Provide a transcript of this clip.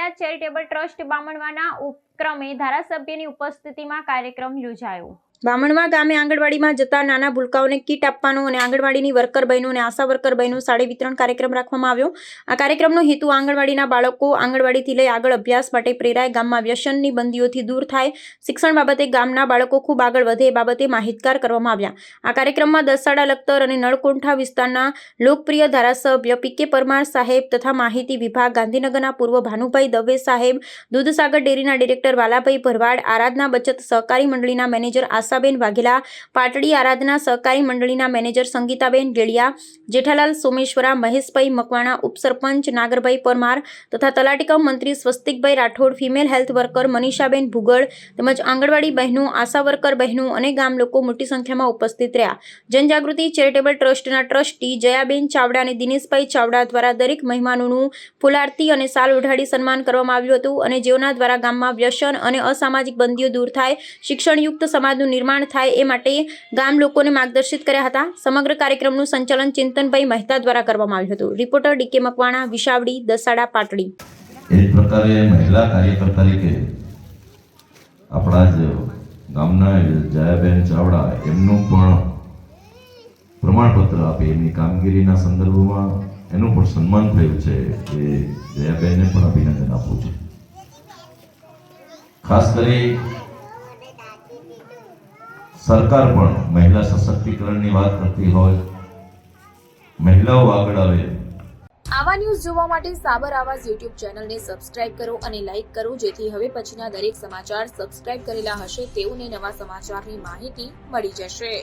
ભગીરથ charitable trust બામણવાના ઉપક્રમે ધારાસભ્યની ઉપસ્થિતિમાં કાર્યક્રમ યોજાયો। બામણવા ગામે આંગણવાડીમાં જતા નાના ભૂલકાઓને કીટ આપવાનો અને આંગણવાડીની વર્કર બહેનો અને આશા વર્કર બહેનો સાડી વિતરણ કાર્યક્રમ રાખવામાં આવ્યો। આ કાર્યક્રમનો હેતુ આંગણવાડીના બાળકો આંગણવાડીથી લઈ આગળ અભ્યાસ માટે પ્રેરાય, ગામમાં વ્યસનની બંદીઓથી દૂર થાય, શિક્ષણ બાબતે ગામના બાળકો ખૂબ આગળ વધે એ બાબતે માહિતગાર કરવામાં આવ્યા। આ કાર્યક્રમમાં દસાડા લખતર અને નળકોંઠા વિસ્તારના લોકપ્રિય ધારાસભ્ય પી.કે. પરમાર સાહેબ તથા માહિતી વિભાગ ગાંધીનગરના પૂર્વ ભાનુભાઈ દવે સાહેબ, દૂધસાગર ડેરીના ડિરેક્ટર વાલાભાઈ ભરવાડ, આરાધના બચત સહકારી મંડળીના મેનેજર આશાબેન વાઘેલા, પાટડી આરાધના સહકારી મંડળીના મેનેજર સંગીતાબેન ગેડિયા, જેઠાલાલ સોમેશ્વરા, મહેશભાઈ મકવાણા, ઉપસરપંચ નાગરભાઈ પરમાર તથા તલાટીકમ મંત્રી સ્વસ્તિકભાઈ રાઠોડ, ફિમેલ હેલ્થ વર્કર મનીષાબેન ભુગડ તેમજ આંગણવાડી બહેનો, આશા વર્કર બહેનો અને ગામ લોકો મોટી સંખ્યામાં ઉપસ્થિત રહ્યા। જનજાગૃતિ ચેરિટેબલ ટ્રસ્ટના ટ્રસ્ટી જયાબેન ચાવડા અને દિનેશભાઈ ચાવડા દ્વારા દરેક મહેમાનોનું ફૂલઆરતી અને સાલ ઓઢાડી સન્માન કરવામાં આવ્યું હતું અને જેઓના દ્વારા ગામમાં વ્યસન અને અસામાજિક બંદીઓ દૂર થાય, શિક્ષણયુક્ત સમાજનું નિર્માણ થાય એ માટે ગામ લોકોને માર્ગદર્શિત કર્યા હતા। સમગ્ર કાર્યક્રમનું સંચાલન ચિંતનભાઈ મહેતા દ્વારા કરવામાં આવ્યું હતું। રિપોર્ટર ડી.કે. મકવાણા, વિસાવડી, દસાડા, પાટડી। એ પ્રકારે મહિલા કાર્યકર તરીકે આપણા જ ગામના જયાબેન ચાવડા એમનું પણ પ્રમાણપત્ર આપે એમની કામગીરીના સંદર્ભમાં એનું પણ સન્માન થયું છે કે જયાબેનને પણ અભિનંદન આપું છું। ખાસ કરી સરકાર પણ મહિલા સશક્તિકરણની વાત કરતી હોય, મહિલાઓ આગળ આવે। આવા ન્યૂઝ જોવા માટે સાબર આવાજ યુટ્યુબ ચેનલને સબસ્ક્રાઇબ કરો અને લાઇક કરો, જેથી હવે પછીના દરેક સમાચાર સબસ્ક્રાઇબ કરેલા હશે તેઓને નવા સમાચારની માહિતી મળી જશે।